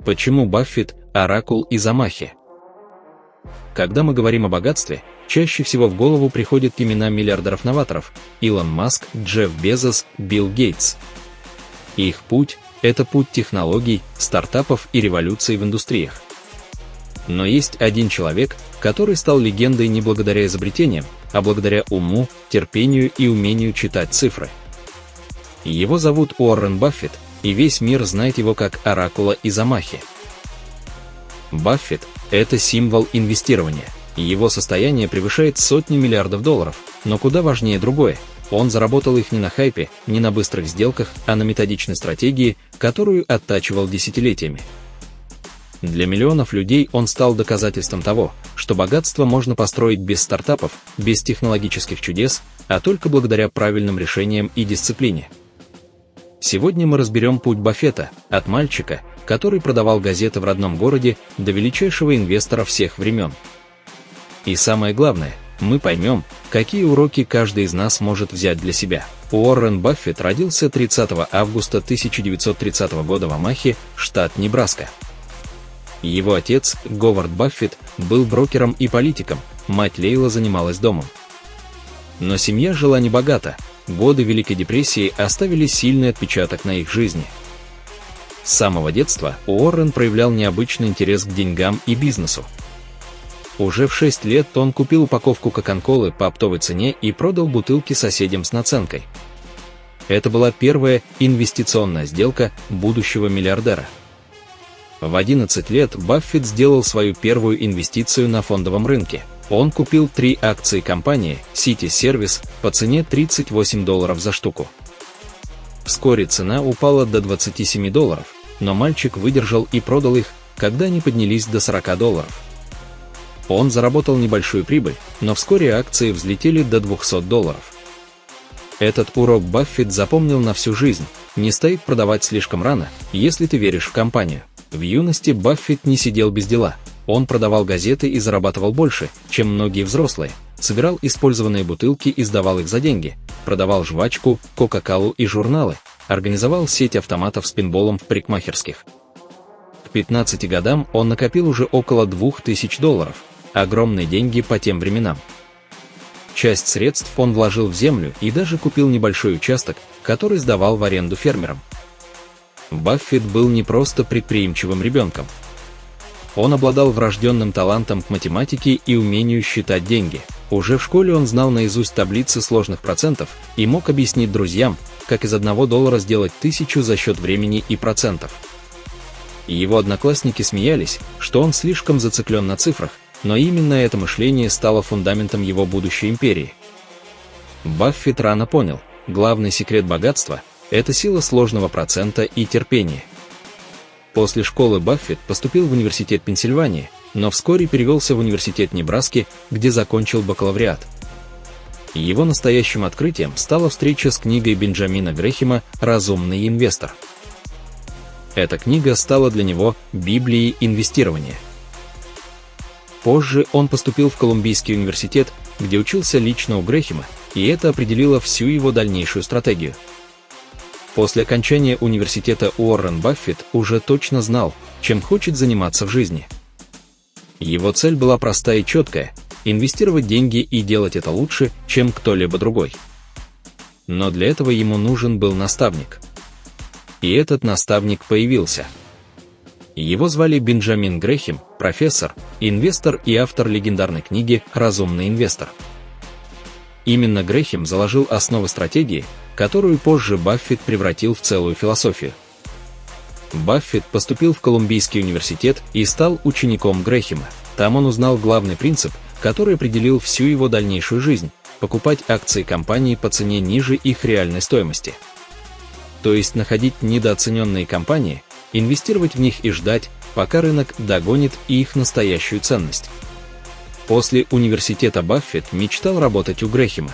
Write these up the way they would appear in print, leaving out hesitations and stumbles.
Почему Баффет – оракул из Омахи? Когда мы говорим о богатстве, чаще всего в голову приходят имена миллиардеров-новаторов – Илон Маск, Джефф Безос, Билл Гейтс. Их путь – это путь технологий, стартапов и революций в индустриях. Но есть один человек, который стал легендой не благодаря изобретениям, а благодаря уму, терпению и умению читать цифры. Его зовут Уоррен Баффет, и весь мир знает его как оракула из Омахи. Баффет – это символ инвестирования. Его состояние превышает сотни миллиардов долларов, но куда важнее другое. Он заработал их не на хайпе, не на быстрых сделках, а на методичной стратегии, которую оттачивал десятилетиями. Для миллионов людей он стал доказательством того, что богатство можно построить без стартапов, без технологических чудес, а только благодаря правильным решениям и дисциплине. Сегодня мы разберем путь Баффета, от мальчика, который продавал газеты в родном городе, до величайшего инвестора всех времен. И самое главное, мы поймем, какие уроки каждый из нас может взять для себя. Уоррен Баффет родился 30 августа 1930 года в Омахе, штат Небраска. Его отец, Говард Баффет, был брокером и политиком, мать Лейла занималась домом. Но семья жила небогато, годы Великой депрессии оставили сильный отпечаток на их жизни. С самого детства Уоррен проявлял необычный интерес к деньгам и бизнесу. Уже в 6 лет он купил упаковку кока-колы по оптовой цене и продал бутылки соседям с наценкой. Это была первая инвестиционная сделка будущего миллиардера. В 11 лет Баффет сделал свою первую инвестицию на фондовом рынке. Он купил 3 акции компании Citi Service по цене $38 за штуку. Вскоре цена упала до $27, но мальчик выдержал и продал их, когда они поднялись до $40. Он заработал небольшую прибыль, но вскоре акции взлетели до $200. Этот урок Баффет запомнил на всю жизнь: не стоит продавать слишком рано, если ты веришь в компанию. В юности Баффет не сидел без дела. Он продавал газеты и зарабатывал больше, чем многие взрослые, собирал использованные бутылки и сдавал их за деньги, продавал жвачку, кока-колу и журналы, организовал сеть автоматов с пинболом в парикмахерских. К 15 годам он накопил уже около $2000, огромные деньги по тем временам. Часть средств он вложил в землю и даже купил небольшой участок, который сдавал в аренду фермерам. Баффет был не просто предприимчивым ребенком. Он обладал врожденным талантом к математике и умению считать деньги. Уже в школе он знал наизусть таблицы сложных процентов и мог объяснить друзьям, как из $1 сделать 1000 за счет времени и процентов. Его одноклассники смеялись, что он слишком зациклен на цифрах, но именно это мышление стало фундаментом его будущей империи. Баффет рано понял: главный секрет богатства – это сила сложного процента и терпение. После школы Баффет поступил в университет Пенсильвании, но вскоре перевелся в университет Небраски, где закончил бакалавриат. Его настоящим открытием стала встреча с книгой Бенджамина Грэхэма «Разумный инвестор». Эта книга стала для него Библией инвестирования. Позже он поступил в Колумбийский университет, где учился лично у Грэхэма, и это определило всю его дальнейшую стратегию. После окончания университета Уоррен Баффет уже точно знал, чем хочет заниматься в жизни. Его цель была проста и четкая – инвестировать деньги и делать это лучше, чем кто-либо другой. Но для этого ему нужен был наставник. И этот наставник появился. Его звали Бенджамин Грэхэм, профессор, инвестор и автор легендарной книги «Разумный инвестор». Именно Грэхэм заложил основы стратегии, которую позже Баффет превратил в целую философию. Баффет поступил в Колумбийский университет и стал учеником Грэхэма. Там он узнал главный принцип, который определил всю его дальнейшую жизнь – покупать акции компаний по цене ниже их реальной стоимости. То есть находить недооцененные компании, инвестировать в них и ждать, пока рынок догонит их настоящую ценность. После университета Баффет мечтал работать у Грэхэма.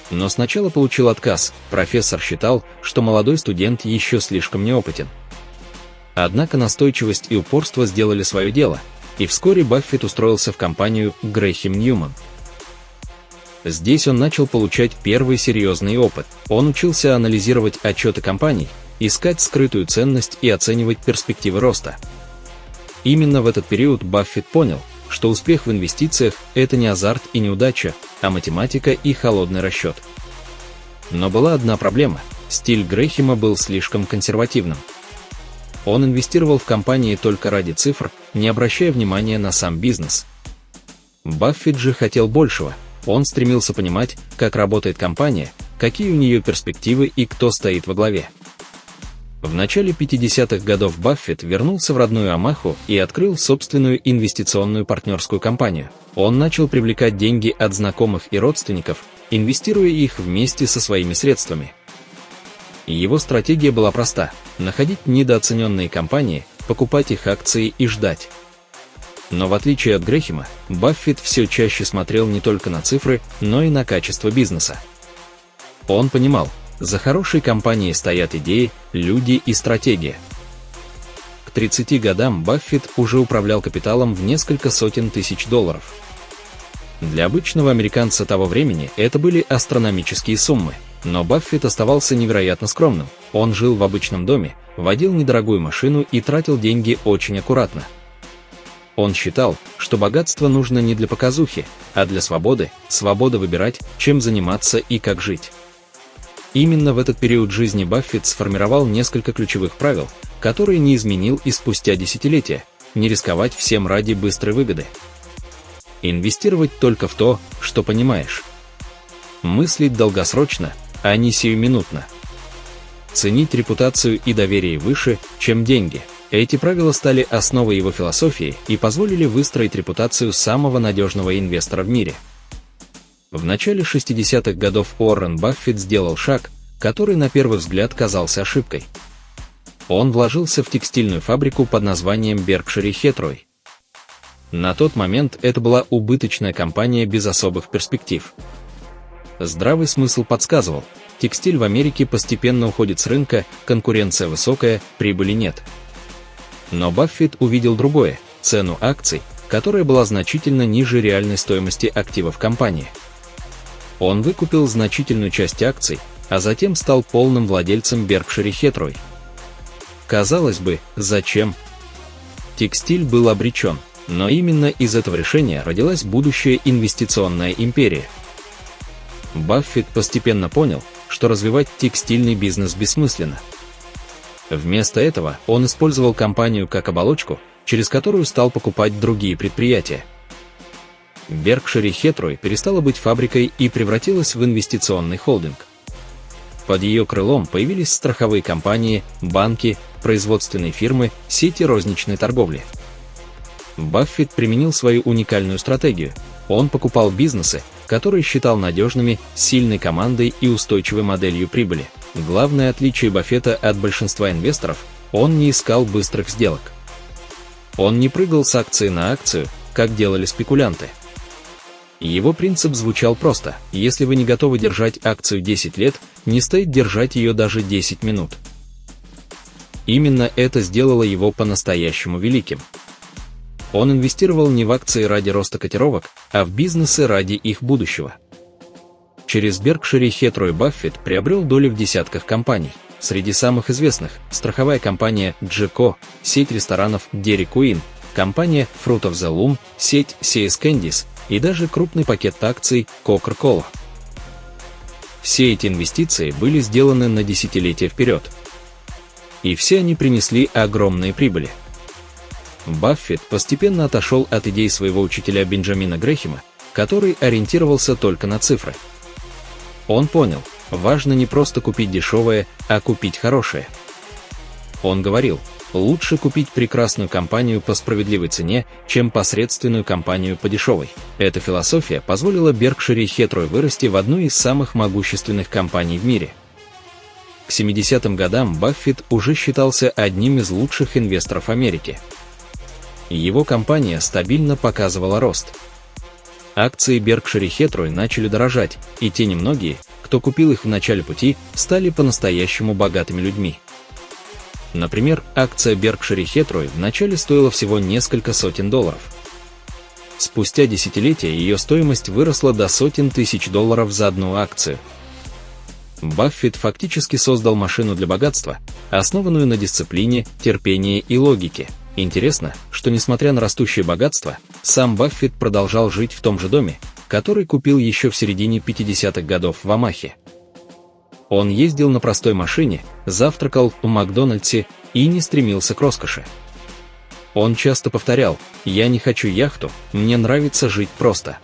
Но сначала получил отказ. Профессор считал, что молодой студент еще слишком неопытен. Однако настойчивость и упорство сделали свое дело, и вскоре Баффет устроился в компанию Грэхэм Ньюман. Здесь он начал получать первый серьезный опыт. Он учился анализировать отчеты компаний, искать скрытую ценность и оценивать перспективы роста. Именно в этот период Баффет понял, что успех в инвестициях – это не азарт и неудача, а математика и холодный расчет. Но была одна проблема – стиль Грэхэма был слишком консервативным. Он инвестировал в компании только ради цифр, не обращая внимания на сам бизнес. Баффет же хотел большего, он стремился понимать, как работает компания, какие у нее перспективы и кто стоит во главе. В начале 50-х годов Баффет вернулся в родную Омаху и открыл собственную инвестиционную партнерскую компанию. Он начал привлекать деньги от знакомых и родственников, инвестируя их вместе со своими средствами. Его стратегия была проста – находить недооцененные компании, покупать их акции и ждать. Но в отличие от Грэхэма, Баффет все чаще смотрел не только на цифры, но и на качество бизнеса. Он понимал, за хорошей компанией стоят идеи, люди и стратегия. К 30 годам Баффет уже управлял капиталом в несколько сотен тысяч долларов. Для обычного американца того времени это были астрономические суммы, но Баффет оставался невероятно скромным. Он жил в обычном доме, водил недорогую машину и тратил деньги очень аккуратно. Он считал, что богатство нужно не для показухи, а для свободы выбирать, чем заниматься и как жить. Именно в этот период жизни Баффет сформировал несколько ключевых правил, которые не изменил и спустя десятилетия: не рисковать всем ради быстрой выгоды. Инвестировать только в то, что понимаешь. Мыслить долгосрочно, а не сиюминутно. Ценить репутацию и доверие выше, чем деньги. Эти правила стали основой его философии и позволили выстроить репутацию самого надежного инвестора в мире. В начале 60-х годов Уоррен Баффет сделал шаг, который на первый взгляд казался ошибкой. Он вложился в текстильную фабрику под названием Berkshire Hathaway. На тот момент это была убыточная компания без особых перспектив. Здравый смысл подсказывал, текстиль в Америке постепенно уходит с рынка, конкуренция высокая, прибыли нет. Но Баффет увидел другое – цену акций, которая была значительно ниже реальной стоимости активов компании. Он выкупил значительную часть акций, а затем стал полным владельцем Berkshire Hathaway. Казалось бы, зачем? Текстиль был обречен, но именно из этого решения родилась будущая инвестиционная империя. Баффет постепенно понял, что развивать текстильный бизнес бессмысленно. Вместо этого он использовал компанию как оболочку, через которую стал покупать другие предприятия. Berkshire Hathaway перестала быть фабрикой и превратилась в инвестиционный холдинг. Под ее крылом появились страховые компании, банки, производственные фирмы, сети розничной торговли. Баффет применил свою уникальную стратегию. Он покупал бизнесы, которые считал надежными, сильной командой и устойчивой моделью прибыли. Главное отличие Баффета от большинства инвесторов – он не искал быстрых сделок. Он не прыгал с акции на акцию, как делали спекулянты. Его принцип звучал просто: если вы не готовы держать акцию 10 лет, не стоит держать ее даже 10 минут. Именно это сделало его по-настоящему великим. Он инвестировал не в акции ради роста котировок, а в бизнесы ради их будущего. Через Berkshire Hathaway Баффет приобрел доли в десятках компаний. Среди самых известных – страховая компания GEICO, сеть ресторанов Dairy Queen, компания Fruit of the Loom, сеть See's Candies и даже крупный пакет акций Coca-Cola. Все эти инвестиции были сделаны на десятилетия вперед. И все они принесли огромные прибыли. Баффет постепенно отошел от идей своего учителя Бенджамина Грэхэма, который ориентировался только на цифры. Он понял, важно не просто купить дешевое, а купить хорошее. Он говорил, лучше купить прекрасную компанию по справедливой цене, чем посредственную компанию по дешевой. Эта философия позволила Berkshire Hathaway вырасти в одну из самых могущественных компаний в мире. К 70-м годам Баффет уже считался одним из лучших инвесторов Америки. Его компания стабильно показывала рост. Акции Berkshire Hathaway начали дорожать, и те немногие, кто купил их в начале пути, стали по-настоящему богатыми людьми. Например, акция Berkshire Hathaway вначале стоила всего несколько сотен долларов. Спустя десятилетия ее стоимость выросла до сотен тысяч долларов за одну акцию. Баффет фактически создал машину для богатства, основанную на дисциплине, терпении и логике. Интересно, что несмотря на растущее богатство, сам Баффет продолжал жить в том же доме, который купил еще в середине 50-х годов в Омахе. Он ездил на простой машине, завтракал в Макдональдсе и не стремился к роскоши. Он часто повторял: «Я не хочу яхту, мне нравится жить просто.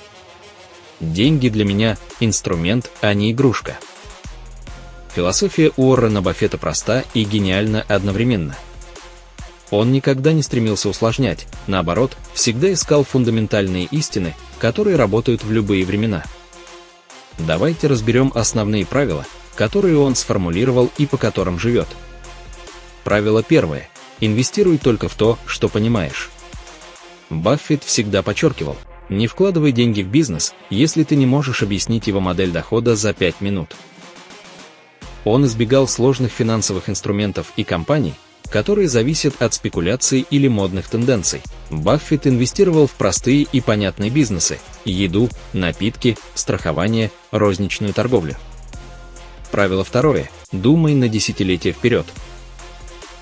Деньги для меня – инструмент, а не игрушка». Философия Уоррена Баффета проста и гениальна одновременно. Он никогда не стремился усложнять, наоборот, всегда искал фундаментальные истины, которые работают в любые времена. Давайте разберем основные правила, которые он сформулировал и по которым живет. Правило первое. Инвестируй только в то, что понимаешь. Баффет всегда подчеркивал: не вкладывай деньги в бизнес, если ты не можешь объяснить его модель дохода за 5 минут. Он избегал сложных финансовых инструментов и компаний, которые зависят от спекуляций или модных тенденций. Баффет инвестировал в простые и понятные бизнесы – еду, напитки, страхование, розничную торговлю. Правило второе. Думай на десятилетия вперед.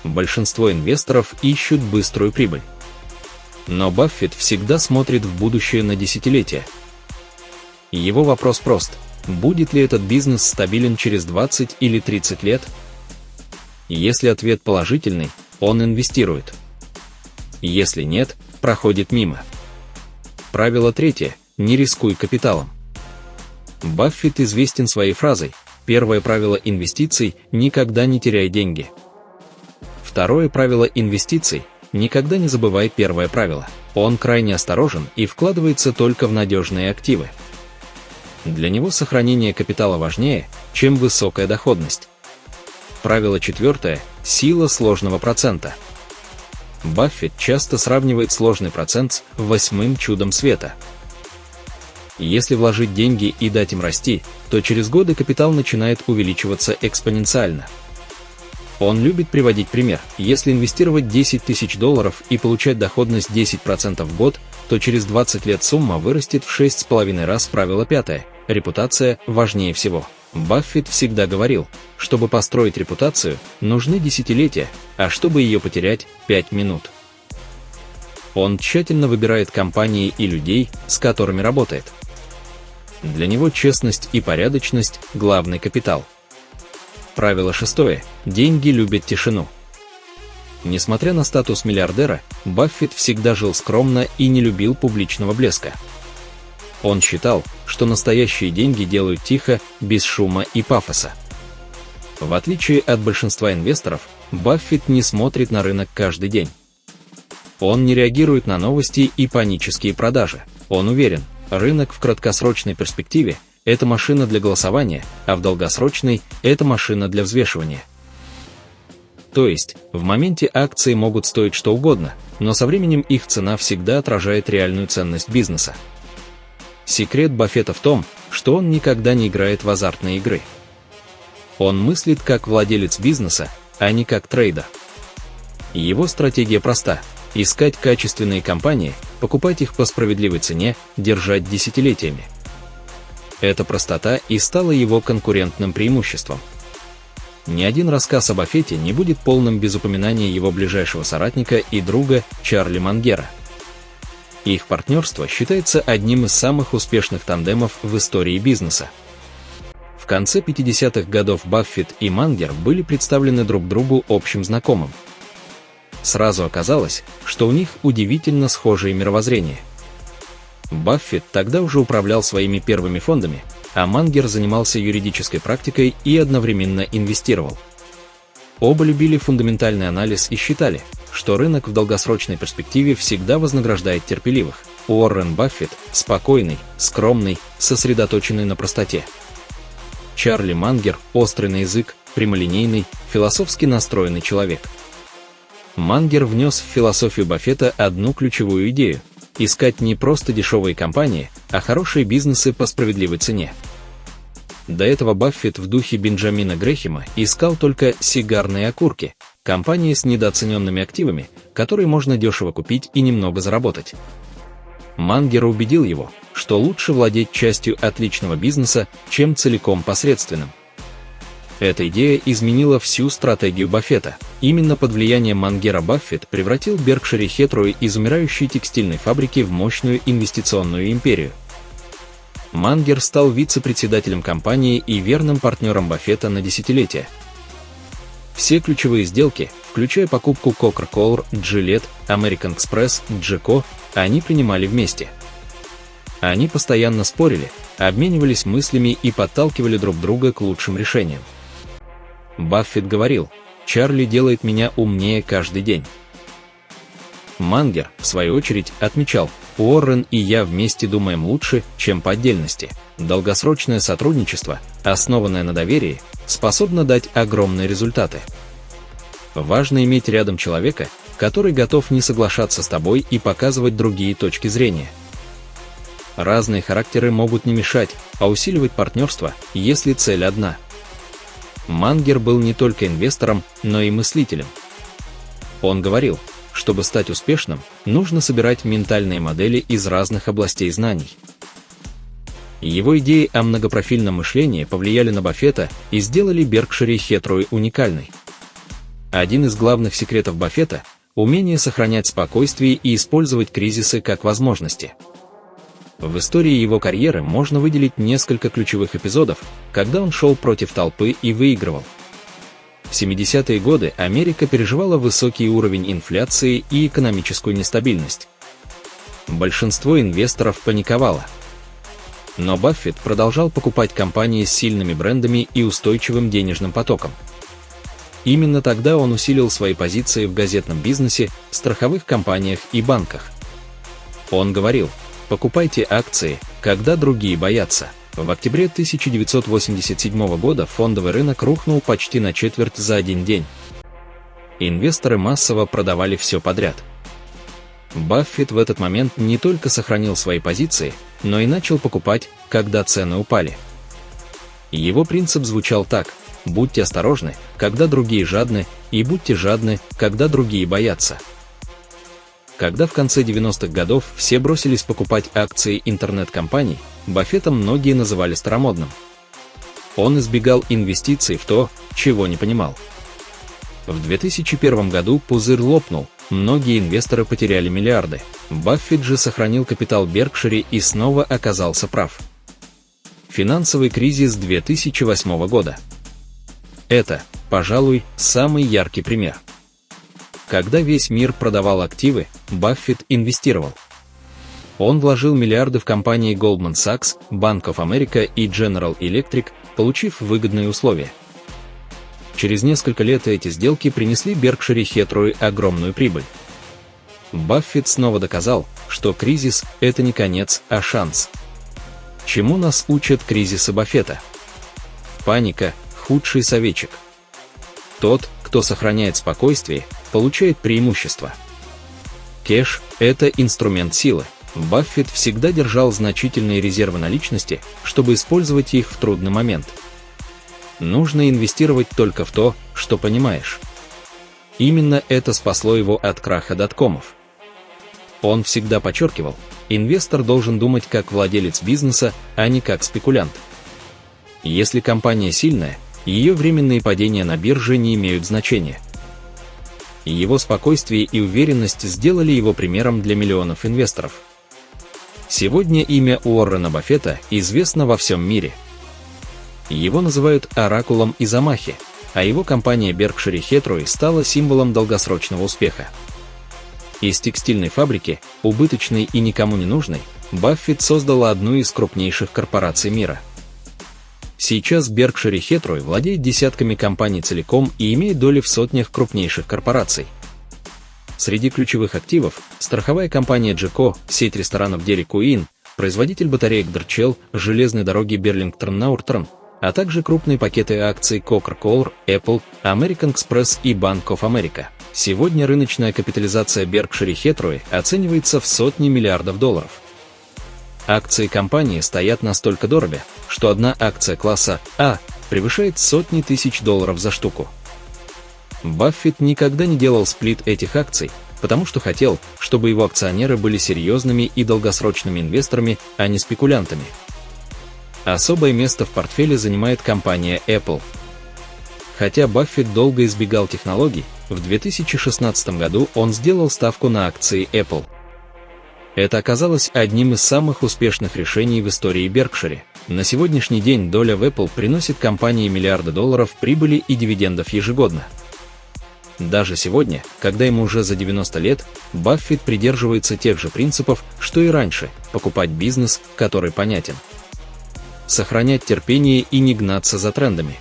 Большинство инвесторов ищут быструю прибыль. Но Баффет всегда смотрит в будущее на десятилетия. Его вопрос прост: будет ли этот бизнес стабилен через 20 или 30 лет? Если ответ положительный, он инвестирует. Если нет, проходит мимо. Правило третье. Не рискуй капиталом. Баффет известен своей фразой: первое правило инвестиций – никогда не теряй деньги. Второе правило инвестиций – никогда не забывай первое правило. Он крайне осторожен и вкладывается только в надежные активы. Для него сохранение капитала важнее, чем высокая доходность. Правило четвертое – сила сложного процента. Баффет часто сравнивает сложный процент с 8-м чудом света. Если вложить деньги и дать им расти, то через годы капитал начинает увеличиваться экспоненциально. Он любит приводить пример: если инвестировать $10 000 и получать доходность 10% в год, то через 20 лет сумма вырастет в 6,5 раз. Правило пятое. Репутация важнее всего. Баффет всегда говорил: чтобы построить репутацию, нужны десятилетия, а чтобы ее потерять – 5 минут. Он тщательно выбирает компании и людей, с которыми работает. Для него честность и порядочность – главный капитал. Правило шестое. Деньги любят тишину. Несмотря на статус миллиардера, Баффет всегда жил скромно и не любил публичного блеска. Он считал, что настоящие деньги делают тихо, без шума и пафоса. В отличие от большинства инвесторов, Баффет не смотрит на рынок каждый день. Он не реагирует на новости и панические продажи. Он уверен, рынок в краткосрочной перспективе – это машина для голосования, а в долгосрочной – это машина для взвешивания. То есть, в моменте акции могут стоить что угодно, но со временем их цена всегда отражает реальную ценность бизнеса. Секрет Баффета в том, что он никогда не играет в азартные игры. Он мыслит как владелец бизнеса, а не как трейдер. Его стратегия проста – искать качественные компании, покупать их по справедливой цене, держать десятилетиями. Эта простота и стала его конкурентным преимуществом. Ни один рассказ о Баффете не будет полным без упоминания его ближайшего соратника и друга Чарли Мангера. Их партнерство считается одним из самых успешных тандемов в истории бизнеса. В конце 50-х годов Баффет и Мангер были представлены друг другу общим знакомым. Сразу оказалось, что у них удивительно схожее мировоззрение. Баффет тогда уже управлял своими первыми фондами, а Мангер занимался юридической практикой и одновременно инвестировал. Оба любили фундаментальный анализ и считали, что рынок в долгосрочной перспективе всегда вознаграждает терпеливых. Уоррен Баффет – спокойный, скромный, сосредоточенный на простоте. Чарли Мангер – острый на язык, прямолинейный, философски настроенный человек. Мангер внес в философию Баффета одну ключевую идею – искать не просто дешевые компании, а хорошие бизнесы по справедливой цене. До этого Баффет в духе Бенджамина Грэхэма искал только сигарные окурки, компании с недооцененными активами, которые можно дешево купить и немного заработать. Мангер убедил его, что лучше владеть частью отличного бизнеса, чем целиком посредственным. Эта идея изменила всю стратегию Баффета. Именно под влиянием Мангера Баффет превратил Berkshire Hathaway из умирающей текстильной фабрики в мощную инвестиционную империю. Мангер стал вице-председателем компании и верным партнером Баффета на десятилетия. Все ключевые сделки, включая покупку Coca-Cola, Gillette, American Express, GECO, они принимали вместе. Они постоянно спорили, обменивались мыслями и подталкивали друг друга к лучшим решениям. Баффет говорил: «Чарли делает меня умнее каждый день». Мангер, в свою очередь, отмечал: «Уоррен и я вместе думаем лучше, чем по отдельности. Долгосрочное сотрудничество, основанное на доверии, способно дать огромные результаты». Важно иметь рядом человека, который готов не соглашаться с тобой и показывать другие точки зрения. Разные характеры могут не мешать, а усиливать партнерство, если цель одна. Мангер был не только инвестором, но и мыслителем. Он говорил: чтобы стать успешным, нужно собирать ментальные модели из разных областей знаний. Его идеи о многопрофильном мышлении повлияли на Баффета и сделали Berkshire Hathaway уникальной. Один из главных секретов Баффета – умение сохранять спокойствие и использовать кризисы как возможности. В истории его карьеры можно выделить несколько ключевых эпизодов, когда он шел против толпы и выигрывал. В 70-е годы Америка переживала высокий уровень инфляции и экономическую нестабильность. Большинство инвесторов паниковало. Но Баффет продолжал покупать компании с сильными брендами и устойчивым денежным потоком. Именно тогда он усилил свои позиции в газетном бизнесе, страховых компаниях и банках. Он говорил: «Покупайте акции, когда другие боятся». В октябре 1987 года фондовый рынок рухнул почти на четверть за один день. Инвесторы массово продавали все подряд. Баффет в этот момент не только сохранил свои позиции, но и начал покупать, когда цены упали. Его принцип звучал так: будьте осторожны, когда другие жадны, и будьте жадны, когда другие боятся. Когда в конце 90-х годов все бросились покупать акции интернет-компаний, Баффета многие называли старомодным. Он избегал инвестиций в то, чего не понимал. В 2001 году пузырь лопнул, многие инвесторы потеряли миллиарды. Баффет же сохранил капитал Berkshire и снова оказался прав. Финансовый кризис 2008 года. Это, пожалуй, самый яркий пример. Когда весь мир продавал активы, Баффет инвестировал. Он вложил миллиарды в компании Goldman Sachs, Bank of America и General Electric, получив выгодные условия. Через несколько лет эти сделки принесли Berkshire Hathaway огромную прибыль. Баффет снова доказал, что кризис – это не конец, а шанс. Чему нас учат кризисы Баффета? Паника – худший советчик. Тот, кто сохраняет спокойствие, получает преимущество. Кэш – это инструмент силы. Баффет всегда держал значительные резервы наличности, чтобы использовать их в трудный момент. Нужно инвестировать только в то, что понимаешь. Именно это спасло его от краха доткомов. Он всегда подчеркивал: инвестор должен думать как владелец бизнеса, а не как спекулянт. Если компания сильная, ее временные падения на бирже не имеют значения. Его спокойствие и уверенность сделали его примером для миллионов инвесторов. Сегодня имя Уоррена Баффета известно во всем мире. Его называют оракулом из Омахи, а его компания Berkshire Hathaway стала символом долгосрочного успеха. Из текстильной фабрики, убыточной и никому не нужной, Баффет создал одну из крупнейших корпораций мира. Сейчас Berkshire Hathaway владеет десятками компаний целиком и имеет доли в сотнях крупнейших корпораций. Среди ключевых активов – страховая компания GECO, сеть ресторанов Dairy Queen, производитель батареек Dorcel, железные дороги Burlington Northern, а также крупные пакеты акций Coca-Cola, Apple, American Express и Bank of America. Сегодня рыночная капитализация Berkshire Hathaway оценивается в сотни миллиардов долларов. Акции компании стоят настолько дорого, что одна акция класса А превышает сотни тысяч долларов за штуку. Баффет никогда не делал сплит этих акций, потому что хотел, чтобы его акционеры были серьезными и долгосрочными инвесторами, а не спекулянтами. Особое место в портфеле занимает компания Apple. Хотя Баффет долго избегал технологий, в 2016 году он сделал ставку на акции Apple. Это оказалось одним из самых успешных решений в истории Беркшире. На сегодняшний день доля в Apple приносит компании миллиарды долларов прибыли и дивидендов ежегодно. Даже сегодня, когда ему уже за 90 лет, Баффет придерживается тех же принципов, что и раньше – покупать бизнес, который понятен. Сохранять терпение и не гнаться за трендами.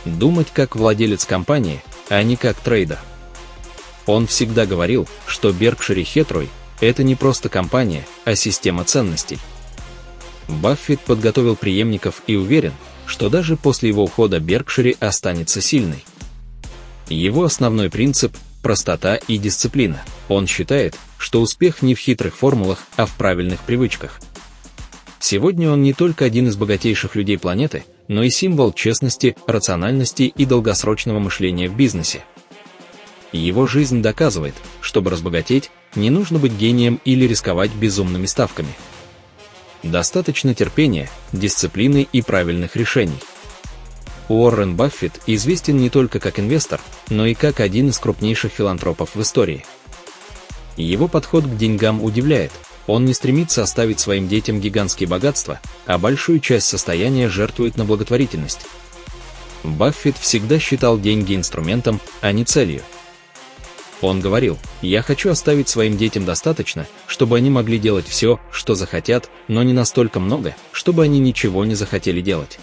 Думать как владелец компании, а не как трейдер. Он всегда говорил, что Berkshire Hathaway – это не просто компания, а система ценностей. Баффет подготовил преемников и уверен, что даже после его ухода Berkshire останется сильной. Его основной принцип – простота и дисциплина. Он считает, что успех не в хитрых формулах, а в правильных привычках. Сегодня он не только один из богатейших людей планеты, но и символ честности, рациональности и долгосрочного мышления в бизнесе. Его жизнь доказывает, чтобы разбогатеть, не нужно быть гением или рисковать безумными ставками. Достаточно терпения, дисциплины и правильных решений. Уоррен Баффет известен не только как инвестор, но и как один из крупнейших филантропов в истории. Его подход к деньгам удивляет. Он не стремится оставить своим детям гигантские богатства, а большую часть состояния жертвует на благотворительность. Баффет всегда считал деньги инструментом, а не целью. Он говорил: «Я хочу оставить своим детям достаточно, чтобы они могли делать все, что захотят, но не настолько много, чтобы они ничего не захотели делать».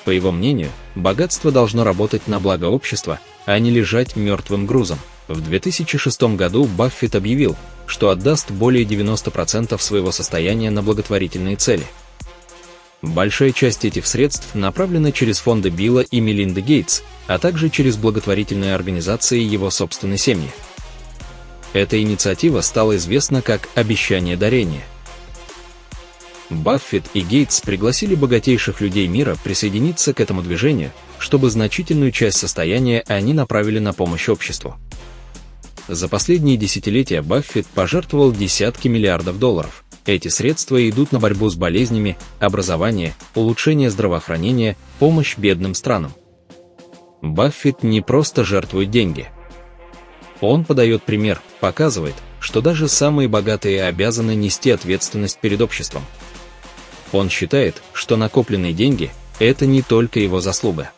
По его мнению, богатство должно работать на благо общества, а не лежать мертвым грузом. В 2006 году Баффет объявил, что отдаст более 90% своего состояния на благотворительные цели. Большая часть этих средств направлена через фонды Билла и Мелинды Гейтс, а также через благотворительные организации его собственной семьи. Эта инициатива стала известна как «Обещание дарения». Баффет и Гейтс пригласили богатейших людей мира присоединиться к этому движению, чтобы значительную часть состояния они направили на помощь обществу. За последние десятилетия Баффет пожертвовал десятки миллиардов долларов. Эти средства идут на борьбу с болезнями, образование, улучшение здравоохранения, помощь бедным странам. Баффет не просто жертвует деньги. Он подает пример, показывает, что даже самые богатые обязаны нести ответственность перед обществом. Он считает, что накопленные деньги – это не только его заслуга.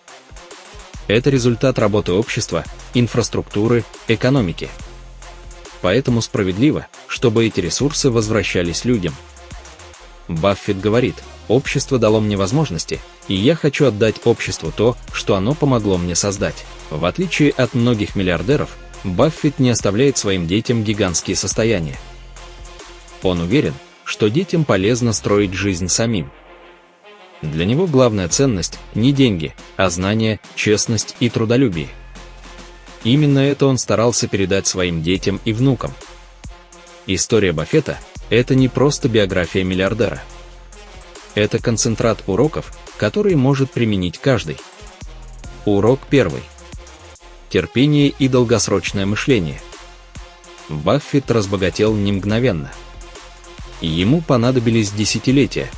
Это результат работы общества, инфраструктуры, экономики. Поэтому справедливо, чтобы эти ресурсы возвращались людям. Баффет говорит: «Общество дало мне возможности, и я хочу отдать обществу то, что оно помогло мне создать». В отличие от многих миллиардеров, Баффет не оставляет своим детям гигантские состояния. Он уверен, что детям полезно строить жизнь самим. Для него главная ценность не деньги, а знания, честность и трудолюбие. Именно это он старался передать своим детям и внукам. История Баффета – это не просто биография миллиардера. Это концентрат уроков, которые может применить каждый. Урок первый. Терпение и долгосрочное мышление. Баффет разбогател не мгновенно. Ему понадобились десятилетия.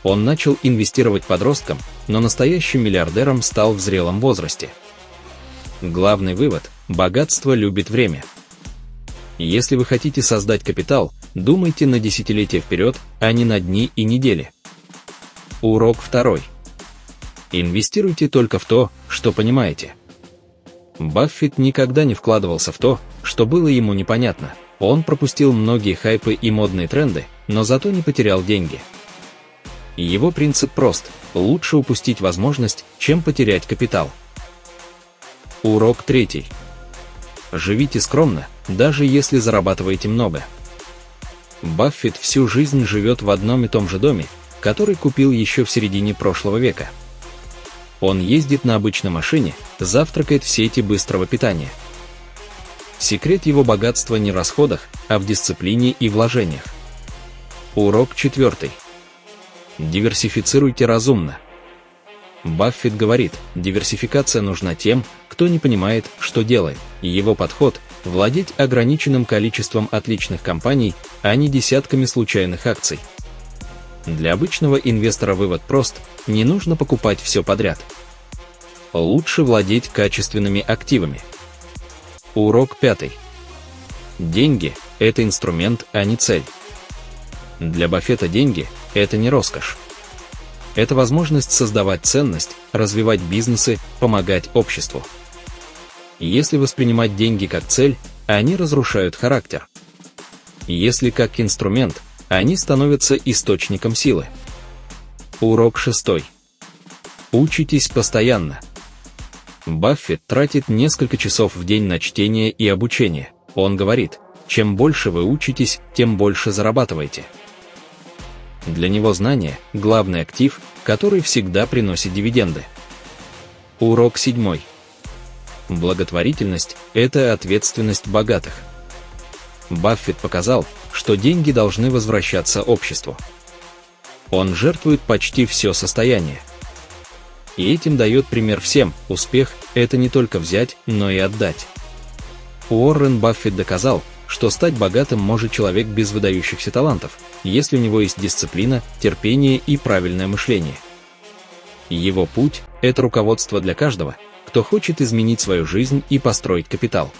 Он начал инвестировать подростком, но настоящим миллиардером стал в зрелом возрасте. Главный вывод – богатство любит время. Если вы хотите создать капитал, думайте на десятилетия вперед, а не на дни и недели. Урок второй. Инвестируйте только в то, что понимаете. Баффет никогда не вкладывался в то, что было ему непонятно. Он пропустил многие хайпы и модные тренды, но зато не потерял деньги. Его принцип прост: лучше упустить возможность, чем потерять капитал. Урок третий. Живите скромно, даже если зарабатываете много. Баффет всю жизнь живет в одном и том же доме, который купил еще в середине прошлого века. Он ездит на обычной машине, завтракает в сети быстрого питания. Секрет его богатства не в расходах, а в дисциплине и вложениях. Урок четвертый. Диверсифицируйте разумно. Баффет говорит, диверсификация нужна тем, кто не понимает, что делает. И его подход – владеть ограниченным количеством отличных компаний, а не десятками случайных акций. Для обычного инвестора вывод прост: не нужно покупать все подряд. Лучше владеть качественными активами. Урок 5. Деньги – это инструмент, а не цель. Для Баффета деньги – это не роскошь. Это возможность создавать ценность, развивать бизнесы, помогать обществу. Если воспринимать деньги как цель, они разрушают характер. Если как инструмент, они становятся источником силы. Урок 6. Учитесь постоянно. Баффет тратит несколько часов в день на чтение и обучение. Он говорит, чем больше вы учитесь, тем больше зарабатываете. Для него знание – главный актив, который всегда приносит дивиденды. Урок 7. Благотворительность – это ответственность богатых. Баффет показал, что деньги должны возвращаться обществу. Он жертвует почти все состояние. И этим дает пример всем: успех – это не только взять, но и отдать. Уоррен Баффет доказал, что стать богатым может человек без выдающихся талантов, если у него есть дисциплина, терпение и правильное мышление. Его путь – это руководство для каждого, кто хочет изменить свою жизнь и построить капитал.